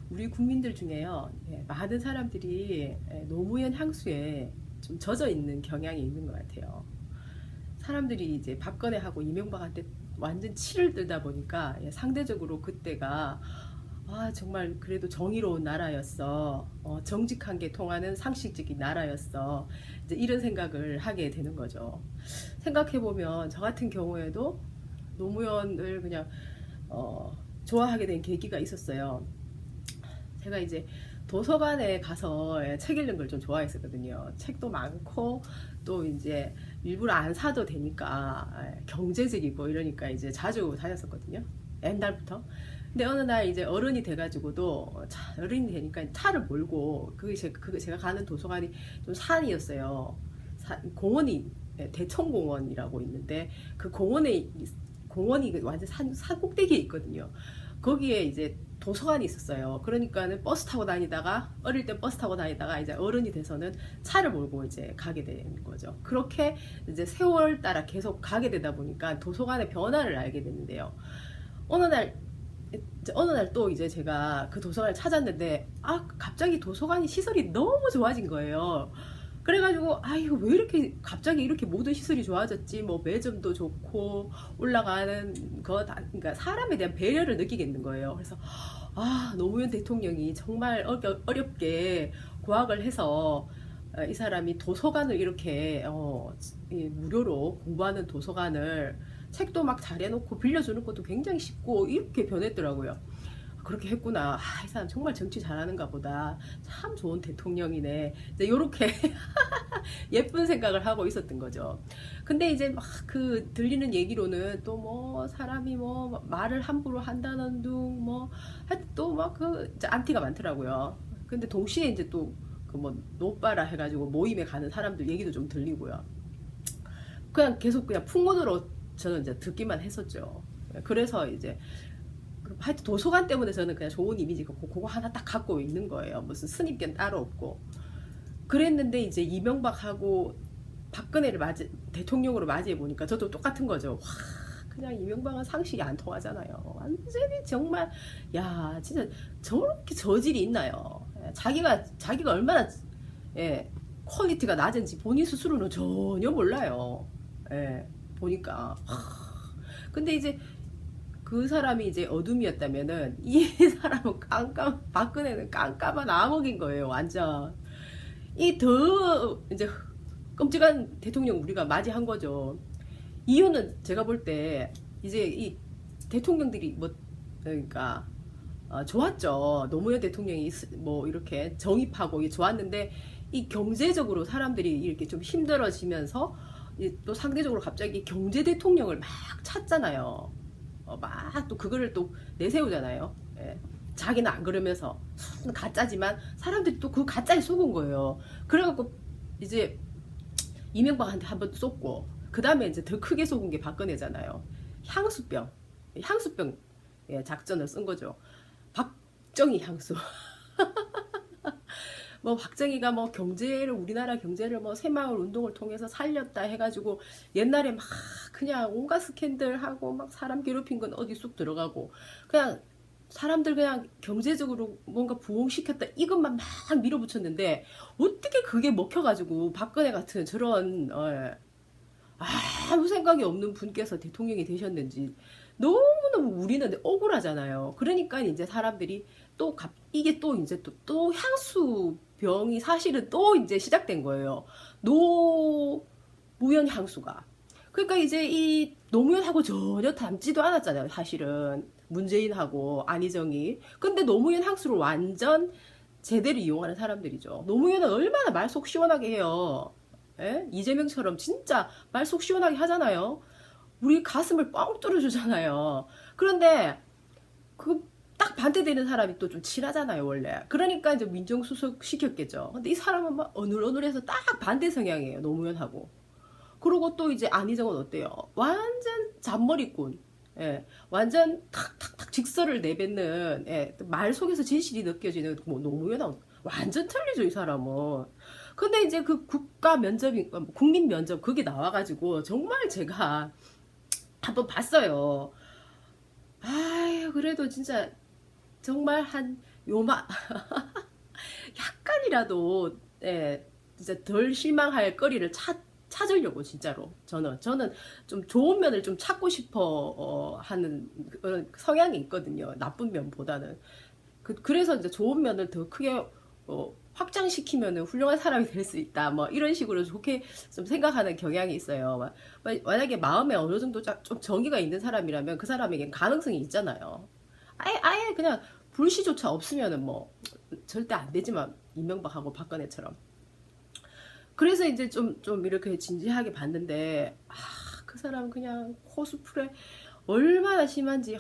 우리 국민들 중에요, 많은 사람들이 노무현 향수에 좀 젖어 있는 경향이 있는 것 같아요. 사람들이 이제 박근혜하고 이명박한테 완전 치를 들다 보니까 상대적으로 그때가 정말 그래도 정의로운 나라였어. 정직한 게 통하는 상식적인 나라였어. 이제 이런 생각을 하게 되는 거죠. 생각해보면 저 같은 경우에도 노무현을 그냥 좋아하게 된 계기가 있었어요. 제가 이제 도서관에 가서 책 읽는 걸 좀 좋아했었거든요. 책도 많고 또 이제 일부러 안 사도 되니까 경제적이고 이러니까 이제 자주 다녔었거든요. 옛날부터. 근데 어느 날 이제 어른이 돼가지고도 어른이 되니까 차를 몰고 그게 제가 가는 도서관이 좀 산이었어요. 공원이 대청공원이라고 있는데 그 공원이 완전 산 꼭대기에 있거든요. 거기에 이제 도서관이 있었어요. 그러니까는 버스 타고 다니다가 어릴 때 버스 타고 다니다가 이제 어른이 돼서는 차를 몰고 이제 가게 되는 거죠. 그렇게 이제 세월 따라 계속 가게 되다 보니까 도서관의 변화를 알게 됐는데요. 어느 날 또 이제 제가 그 도서관을 찾았는데 갑자기 도서관이 시설이 너무 좋아진 거예요. 그래가지고 이거 왜 이렇게 갑자기 이렇게 모든 시설이 좋아졌지? 뭐 매점도 좋고 올라가는 거 다, 그러니까 사람에 대한 배려를 느끼겠는 거예요. 그래서 노무현 대통령이 정말 어렵게 고학을 해서 이 사람이 도서관을 이렇게 무료로 공부하는 도서관을 책도 막 잘 해놓고 빌려주는 것도 굉장히 쉽고 이렇게 변했더라고요. 그렇게 했구나. 이 사람 정말 정치 잘하는가 보다. 참 좋은 대통령이네. 이제 요렇게 예쁜 생각을 하고 있었던 거죠. 근데 이제 막 그 들리는 얘기로는 또 뭐 사람이 뭐 말을 함부로 한다는 둥 뭐 또 막 그 안티가 많더라고요. 근데 동시에 이제 또 그 뭐 노빠라 해가지고 모임에 가는 사람들 얘기도 좀 들리고요. 그냥 계속 그냥 풍문으로 저는 이제 듣기만 했었죠. 그래서 이제 하여튼 도서관 때문에 저는 그냥 좋은 이미지 그거 하나 딱 갖고 있는 거예요. 무슨 선입견 따로 없고. 그랬는데 이제 이명박하고 박근혜를 대통령으로 맞이해 보니까 저도 똑같은 거죠. 와, 그냥 이명박은 상식이 안 통하잖아요. 완전히 정말 진짜 저렇게 저질이 있나요? 자기가 얼마나 퀄리티가 낮은지 본인 스스로는 전혀 몰라요. 보니까 근데 이제 그 사람이 이제 어둠이었다면은 이 사람은 박근혜는 깜깜한 암흑인 거예요. 완전 이 더 이제 끔찍한 대통령 우리가 맞이한 거죠. 이유는 제가 볼 때 이제 이 대통령들이 뭐 그러니까 좋았죠. 노무현 대통령이 뭐 이렇게 정입하고 좋았는데 이 경제적으로 사람들이 이렇게 좀 힘들어지면서 또 상대적으로 갑자기 경제 대통령을 막 찾잖아요. 막 또 그거를 또 내세우잖아요. 자기는 안 그러면서 가짜지만 사람들이 또 그 가짜에 속은 거예요. 그래갖고 이제 이명박한테 한번 쏟고 그 다음에 이제 더 크게 속은 게 박근혜잖아요. 향수병 작전을 쓴 거죠. 박정희 향수. 뭐 박정희가 뭐 우리나라 경제를 뭐 새마을 운동을 통해서 살렸다 해가지고 옛날에 막 그냥 온갖 스캔들 하고 막 사람 괴롭힌 건 어디 쑥 들어가고 그냥 사람들 그냥 경제적으로 뭔가 부흥시켰다 이것만 막 밀어붙였는데 어떻게 그게 먹혀가지고 박근혜 같은 저런 아무 생각이 없는 분께서 대통령이 되셨는지 너무너무 우리는 억울하잖아요. 그러니까 이제 사람들이 이게 또 이제 또 향수병이 사실은 또 이제 시작된 거예요. 노무현 향수가. 그러니까 이제 이 노무현하고 전혀 닮지도 않았잖아요. 사실은 문재인하고 안희정이. 근데 노무현 향수를 완전 제대로 이용하는 사람들이죠. 노무현은 얼마나 말 속 시원하게 해요. 이재명처럼 진짜 말 속 시원하게 하잖아요. 우리 가슴을 뻥 뚫어주잖아요. 그런데 딱 반대되는 사람이 또 좀 친하잖아요, 원래. 그러니까 이제 민정수석 시켰겠죠. 근데 이 사람은 막 어눌어눌해서 딱 반대 성향이에요, 노무현하고. 그리고 또 이제 안희정은 어때요? 완전 잔머리꾼. 완전 탁탁탁 직설을 내뱉는 말 속에서 진실이 느껴지는 뭐 노무현하고 완전 틀리죠, 이 사람은. 근데 이제 그 국민 면접 그게 나와가지고 정말 제가 한번 봤어요. 그래도 진짜 정말 한 요마 약간이라도 예, 진짜 덜 실망할 거리를 찾으려고 진짜로 저는 좀 좋은 면을 좀 찾고 싶어 하는 그런 성향이 있거든요. 나쁜 면보다는 그래서 이제 좋은 면을 더 크게 확장시키면 훌륭한 사람이 될 수 있다. 뭐 이런 식으로 좋게 좀 생각하는 경향이 있어요. 만약에 마음에 어느 정도 좀 정의가 있는 사람이라면 그 사람에겐 가능성이 있잖아요. 아예 그냥 불씨조차 없으면은 뭐 절대 안 되지만 이명박하고 박근혜처럼. 그래서 이제 좀 이렇게 진지하게 봤는데 그 사람 그냥 코스프레 얼마나 심한지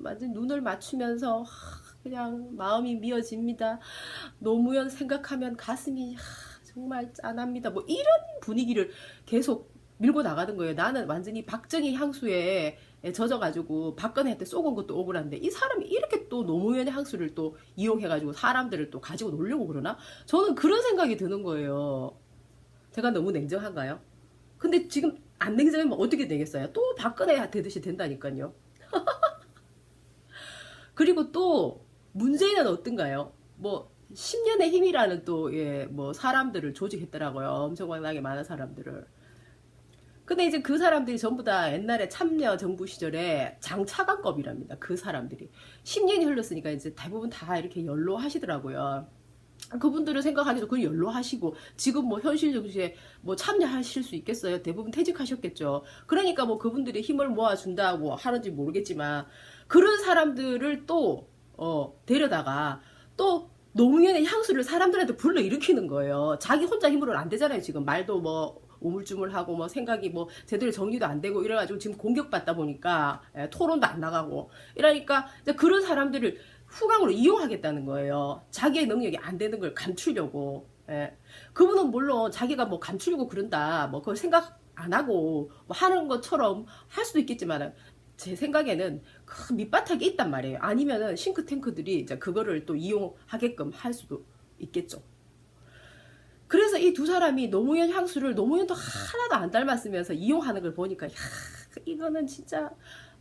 완전 눈을 맞추면서 그냥 마음이 미어집니다. 노무현 생각하면 가슴이 정말 짠합니다. 뭐 이런 분위기를 계속 밀고 나가는 거예요. 나는 완전히 박정희 향수에 젖어가지고 박근혜한테 쏘은 것도 억울한데 이 사람이 이렇게 또 노무현의 향수를 또 이용해가지고 사람들을 또 가지고 놀려고 그러나? 저는 그런 생각이 드는 거예요. 제가 너무 냉정한가요? 근데 지금 안 냉정하면 어떻게 되겠어요? 또 박근혜 되듯이 된다니까요. 그리고 또 문재인은 어떤가요? 뭐 10년의 힘이라는 또 뭐 사람들을 조직했더라고요. 엄청나게 많은 사람들을. 근데 이제 그 사람들이 전부 다 옛날에 참여 정부 시절에 장차관급이랍니다. 그 사람들이 10년이 흘렀으니까 이제 대부분 다 이렇게 연로하시더라고요. 그분들을 생각하기도 그 연로하시고 지금 뭐 현실 정치에 뭐 참여하실 수 있겠어요? 대부분 퇴직하셨겠죠. 그러니까 뭐 그분들이 힘을 모아준다고 하는지 모르겠지만 그런 사람들을 또 데려다가 또 노무현의 향수를 사람들한테 불러일으키는 거예요. 자기 혼자 힘으로는 안 되잖아요. 지금 말도 뭐 우물쭈물하고 뭐 생각이 뭐 제대로 정리도 안 되고 이래가지고 지금 공격받다 보니까 토론도 안 나가고 이러니까 이제 그런 사람들을 후광으로 이용하겠다는 거예요. 자기의 능력이 안 되는 걸 감추려고. 그분은 물론 자기가 뭐 감추려고 그런다 뭐 그걸 생각 안 하고 뭐 하는 것처럼 할 수도 있겠지만 제 생각에는 그 밑바닥이 있단 말이에요. 아니면은 싱크탱크들이 이제 그거를 또 이용하게끔 할 수도 있겠죠. 그래서 이 두 사람이 노무현 향수를 노무현도 하나도 안 닮았으면서 이용하는 걸 보니까 야, 이거는 진짜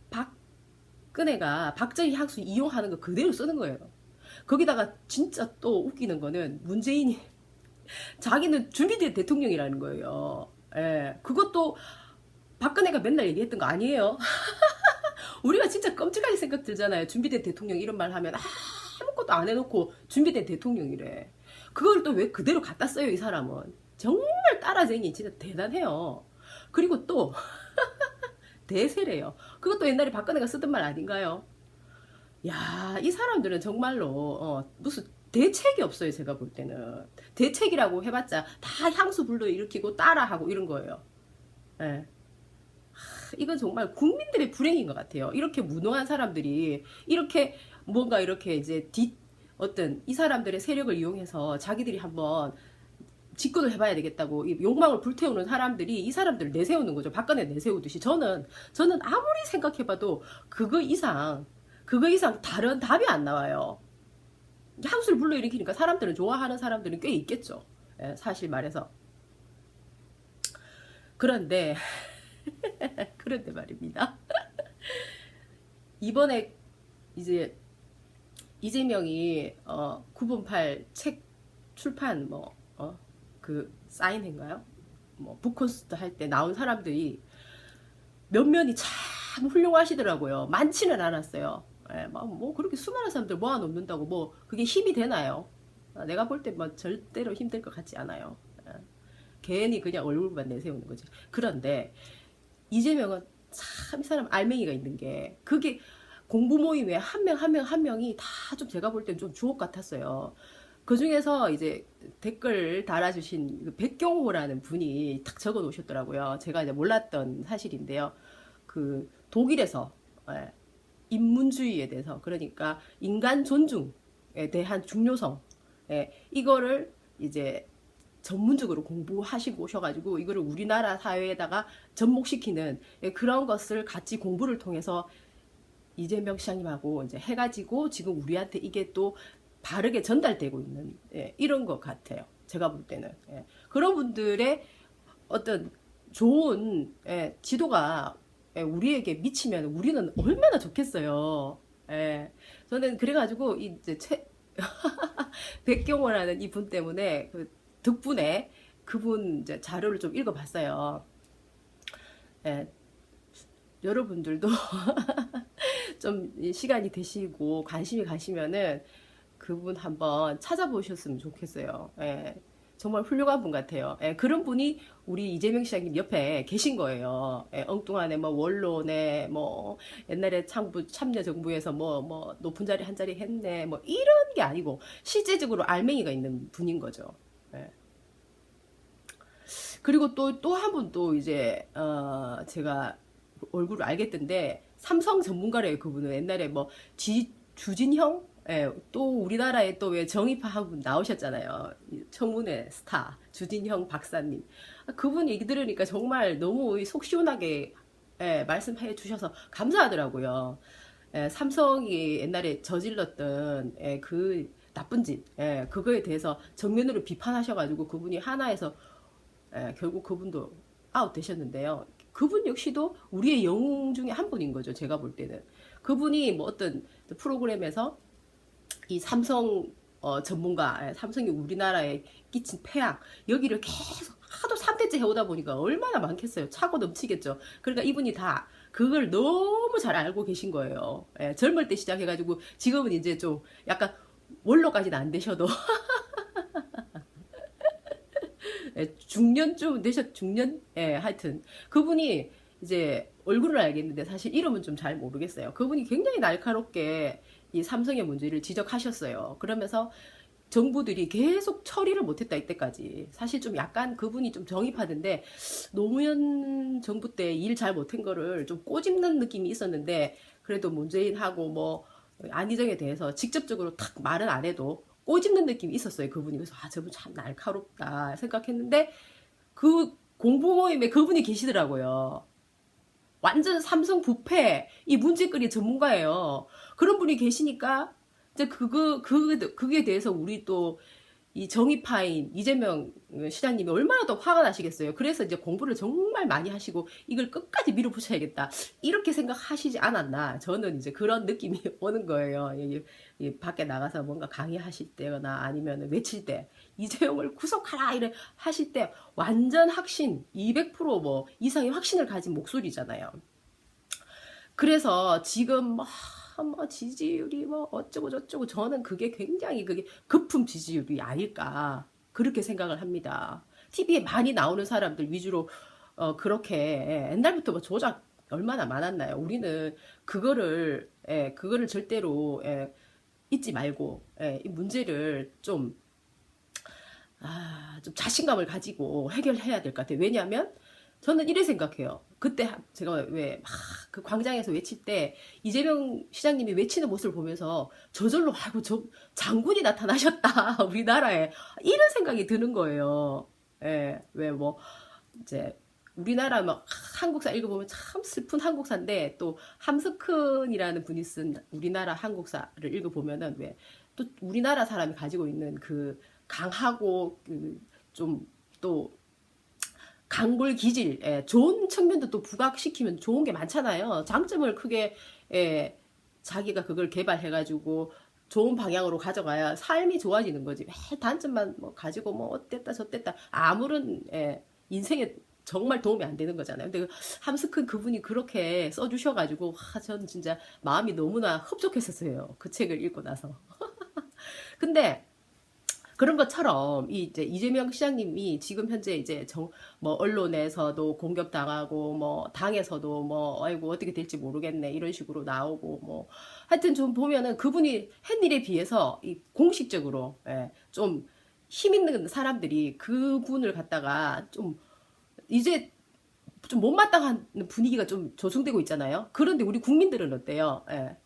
박근혜가 박정희 향수 이용하는 거 그대로 쓰는 거예요. 거기다가 진짜 또 웃기는 거는 문재인이 자기는 준비된 대통령이라는 거예요. 그것도 박근혜가 맨날 얘기했던 거 아니에요. 우리가 진짜 끔찍하게 생각 들잖아요. 준비된 대통령 이런 말 하면 아무것도 안 해놓고 준비된 대통령이래. 그걸 또 왜 그대로 갖다 써요, 이 사람은. 정말 따라쟁이 진짜 대단해요. 그리고 또 대세래요. 그것도 옛날에 박근혜가 쓰던 말 아닌가요? 야, 이 사람들은 정말로 무슨 대책이 없어요. 제가 볼 때는 대책이라고 해봤자 다 향수 불러 일으키고 따라하고 이런 거예요. 예. 이건 정말 국민들의 불행인 것 같아요. 이렇게 무능한 사람들이 이렇게 뭔가 이렇게 이제 어떤 이 사람들의 세력을 이용해서 자기들이 한번 집권을 해봐야 되겠다고 이 욕망을 불태우는 사람들이 이 사람들을 내세우는 거죠. 박근혜 내세우듯이. 저는 아무리 생각해봐도 그거 이상 다른 답이 안 나와요. 향수를 불러일으키니까 사람들은 좋아하는 사람들은 꽤 있겠죠. 사실 말해서. 그런데 말입니다. 이번에 이제 이재명이 9분팔 책 출판 그 사인회인가요? 뭐 북콘서트 할 때 나온 사람들이 면면이 참 훌륭하시더라고요. 많지는 않았어요. 뭐 그렇게 수많은 사람들 모아놓는다고 뭐 그게 힘이 되나요? 내가 볼 때 뭐 절대로 힘들 것 같지 않아요. 괜히 그냥 얼굴만 내세우는 거지. 그런데 이재명은 참 이 사람 알맹이가 있는 게 그게 공부 모임에 한 명이 다 좀 제가 볼 땐 좀 주옥 같았어요. 그 중에서 이제 댓글 달아주신 그 백경호라는 분이 탁 적어 놓으셨더라고요. 제가 이제 몰랐던 사실인데요. 그 독일에서 인문주의에 대해서 그러니까 인간 존중에 대한 중요성 이거를 이제 전문적으로 공부하시고 오셔가지고 이거를 우리나라 사회에다가 접목시키는 그런 것을 같이 공부를 통해서 이재명 시장님하고 이제 해가지고 지금 우리한테 이게 또 바르게 전달되고 있는 이런 것 같아요. 제가 볼 때는 그런 분들의 어떤 좋은 지도가 우리에게 미치면 우리는 얼마나 좋겠어요. 저는 그래가지고 이제 백경호라는 이분 때문에 그 덕분에 그분 이제 자료를 좀 읽어봤어요. 예, 여러분들도 좀 시간이 되시고 관심이 가시면은 그분 한번 찾아보셨으면 좋겠어요. 예, 정말 훌륭한 분 같아요. 예, 그런 분이 우리 이재명 시장님 옆에 계신 거예요. 예, 엉뚱한 뭐 원로네, 뭐 옛날에 참여정부에서 뭐 높은 자리 한 자리 했네, 뭐 이런 게 아니고 실제적으로 알맹이가 있는 분인 거죠. 예. 그리고 또 한 분 또 이제 제가 얼굴을 알겠던데 삼성 전문가래요. 그분은 옛날에 뭐 주진형, 예, 또 우리나라에 또 왜 정의파 한 분 나오셨잖아요. 청문회 스타 주진형 박사님. 그분 얘기 들으니까 정말 너무 속 시원하게, 예, 말씀해 주셔서 감사하더라고요. 예, 삼성이 옛날에 저질렀던, 예, 그 나쁜 짓, 예, 그거에 대해서 정면으로 비판하셔가지고 그분이 하나에서, 예, 결국 그분도 아웃 되셨는데요. 그분 역시도 우리의 영웅 중에 한 분인 거죠. 제가 볼 때는. 그분이 뭐 어떤 프로그램에서 이 삼성 전문가, 예, 삼성이 우리나라에 끼친 폐악, 여기를 계속 하도 3대째 해오다 보니까 얼마나 많겠어요. 차고 넘치겠죠. 그러니까 이분이 다 그걸 너무 잘 알고 계신 거예요. 예, 젊을 때 시작해가지고 지금은 이제 좀 약간 원로까지는 안 되셔도 예, 중년쯤 되셨, 중년? 예, 하여튼. 그분이 이제 얼굴을 알겠는데 사실 이름은 좀 잘 모르겠어요. 그분이 굉장히 날카롭게 이 삼성의 문제를 지적하셨어요. 그러면서 정부들이 계속 처리를 못했다, 이때까지. 사실 좀 약간 그분이 좀 정의파던데, 노무현 정부 때 일 잘 못한 거를 좀 꼬집는 느낌이 있었는데, 그래도 문재인하고 뭐, 안희정에 대해서 직접적으로 탁 말은 안 해도 꼬집는 느낌이 있었어요, 그분이. 그래서, 아, 저분 참 날카롭다 생각했는데, 그 공부 모임에 그분이 계시더라고요. 완전 삼성 부패, 이 문제거리 전문가예요. 그런 분이 계시니까, 이제 그게 대해서 우리 또, 이 정의파인 이재명 시장님이 얼마나 더 화가 나시겠어요. 그래서 이제 공부를 정말 많이 하시고, 이걸 끝까지 밀어붙여야겠다. 이렇게 생각하시지 않았나. 저는 이제 그런 느낌이 오는 거예요. 이 밖에 나가서 뭔가 강의하실 때거나 아니면 외칠 때, 이재용을 구속하라! 이래 하실 때, 완전 확신, 200%뭐 이상의 확신을 가진 목소리잖아요. 그래서 지금 뭐 지지율이 뭐 어쩌고 저쩌고 저는 그게 굉장히 그게 급품 지지율이 아닐까 그렇게 생각을 합니다. TV에 많이 나오는 사람들 위주로 그렇게, 예, 옛날부터 뭐 조작 얼마나 많았나요? 우리는 그거를 절대로, 예, 잊지 말고, 예, 이 문제를 좀 자신감을 가지고 해결해야 될 것 같아요. 왜냐하면 저는 이래 생각해요. 그때 제가 왜 막 그 광장에서 외칠 때 이재명 시장님이 외치는 모습을 보면서 저절로 아이고 저 장군이 나타나셨다 우리나라에 이런 생각이 드는 거예요. 예, 왜 뭐 이제 우리나라 막 한국사 읽어보면 참 슬픈 한국사인데 또 함석헌이라는 분이 쓴 우리나라 한국사를 읽어보면은 왜 또 우리나라 사람이 가지고 있는 그 강하고 그 좀 또 강골 기질, 예, 좋은 측면도 또 부각시키면 좋은 게 많잖아요. 장점을 크게, 예, 자기가 그걸 개발해가지고 좋은 방향으로 가져가야 삶이 좋아지는 거지. 매 단점만 뭐 가지고 뭐 어땠다 저땠다 아무런, 예, 인생에 정말 도움이 안 되는 거잖아요. 근데 함스큰 그분이 그렇게 써주셔가지고 저는 진짜 마음이 너무나 흡족했었어요. 그 책을 읽고 나서. 근데 그런 것처럼 이제 이재명 시장님이 지금 현재 이제 뭐 언론에서도 공격당하고 뭐 당에서도 뭐 아이고 어떻게 될지 모르겠네 이런 식으로 나오고 뭐 하여튼 좀 보면은 그분이 한 일에 비해서 이 공식적으로, 예, 좀 힘 있는 사람들이 그분을 갖다가 좀 이제 좀 못마땅한 분위기가 좀 조성되고 있잖아요. 그런데 우리 국민들은 어때요? 예.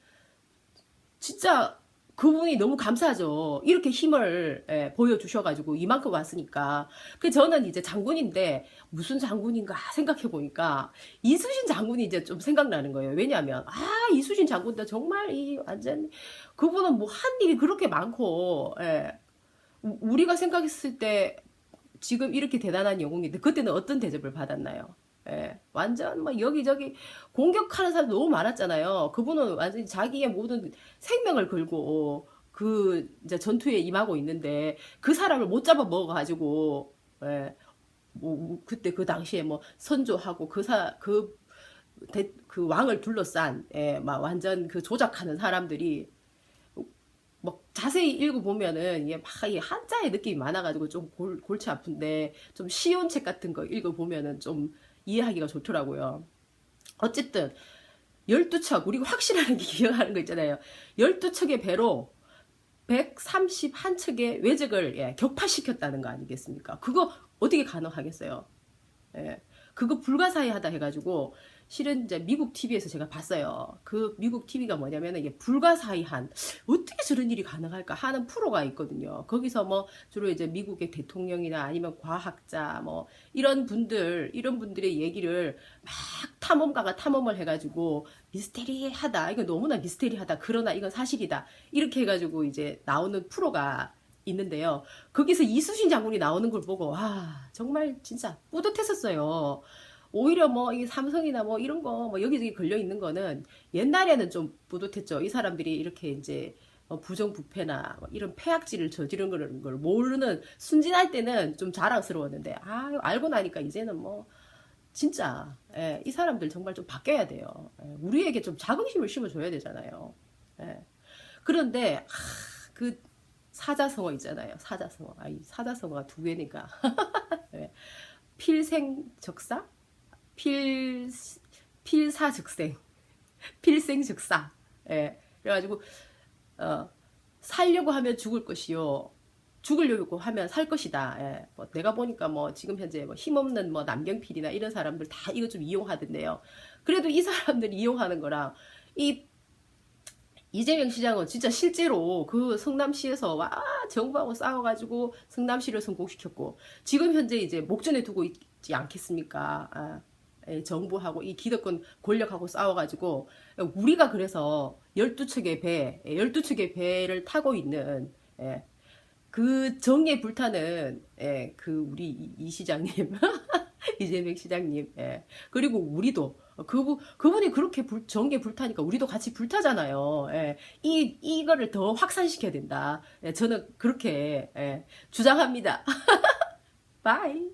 진짜 그분이 너무 감사하죠. 이렇게 힘을, 예, 보여주셔가지고 이만큼 왔으니까. 그 저는 이제 장군인데 무슨 장군인가 생각해 보니까 이수신 장군이 이제 좀 생각나는 거예요. 왜냐하면 이수신 장군도 정말 이 완전 그분은 뭐 한 일이 그렇게 많고, 예, 우리가 생각했을 때 지금 이렇게 대단한 영웅인데 그때는 어떤 대접을 받았나요? 예, 완전 뭐 여기저기 공격하는 사람 너무 많았잖아요. 그분은 완전히 자기의 모든 생명을 걸고 그 이제 전투에 임하고 있는데 그 사람을 못 잡아 먹어가지고 예, 뭐 그때 그 당시에 뭐 선조하고 그 왕을 둘러싼 예, 막 완전 그 조작하는 사람들이 뭐 자세히 읽어보면은 이게 막 이 한자의 느낌이 많아가지고 좀 골치 아픈데 좀 쉬운 책 같은 거 읽어보면은 좀 이해하기가 좋더라고요. 어쨌든 12척 우리가 확실하게 기억하는 거 있잖아요. 12척의 배로 131척의 외적을 예, 격파시켰다는 거 아니겠습니까? 그거 어떻게 가능하겠어요? 예. 그거 불가사의하다 해가지고 실은 이제 미국 TV에서 제가 봤어요. 그 미국 TV가 뭐냐면 이게 불가사의한 어떻게 저런 일이 가능할까 하는 프로가 있거든요. 거기서 뭐 주로 이제 미국의 대통령이나 아니면 과학자 뭐 이런 분들의 얘기를 막 탐험가가 탐험을 해가지고 미스테리하다. 이거 너무나 미스테리하다. 그러나 이건 사실이다. 이렇게 해가지고 이제 나오는 프로가 있는데요. 거기서 이수신 장군이 나오는 걸 보고 와 정말 진짜 뿌듯했었어요. 오히려 뭐 이 삼성이나 뭐 이런 거 뭐 여기저기 걸려 있는 거는 옛날에는 좀 뿌듯했죠. 이 사람들이 이렇게 이제 부정부패나 뭐 이런 폐악질을 저지른 걸 모르는 순진할 때는 좀 자랑스러웠는데 아 알고 나니까 이제는 뭐 진짜 예, 이 사람들 정말 좀 바뀌어야 돼요. 예, 우리에게 좀 자긍심을 심어줘야 되잖아요. 예. 그런데 그 사자성어 있잖아요. 사자성어. 아, 이 사자성어가 두 개니까. 예. 필생적사? 필, 필사즉생. 필생즉사. 예. 그래가지고, 살려고 하면 죽을 것이요. 죽으려고 하면 살 것이다. 예. 뭐 내가 보니까 뭐 지금 현재 뭐 힘없는 뭐 남경필이나 이런 사람들 다 이거 좀 이용하던데요. 그래도 이 사람들 이용하는 거랑 이 이재명 시장은 진짜 실제로 그 성남시에서 와 정부하고 싸워가지고 성남시를 성공시켰고 지금 현재 이제 목전에 두고 있지 않겠습니까? 예, 정부하고 이 기득권 권력하고 싸워가지고 우리가 그래서 12척의 배, 12척의 배를 타고 있는 예, 그 정에 불타는 예, 그 우리 이 시장님 이재명 시장님 예. 그리고 우리도 그분이 그렇게 정에 불타니까 우리도 같이 불타잖아요. 예. 이거를 더 확산시켜야 된다. 예, 저는 그렇게 예, 주장합니다. 바이.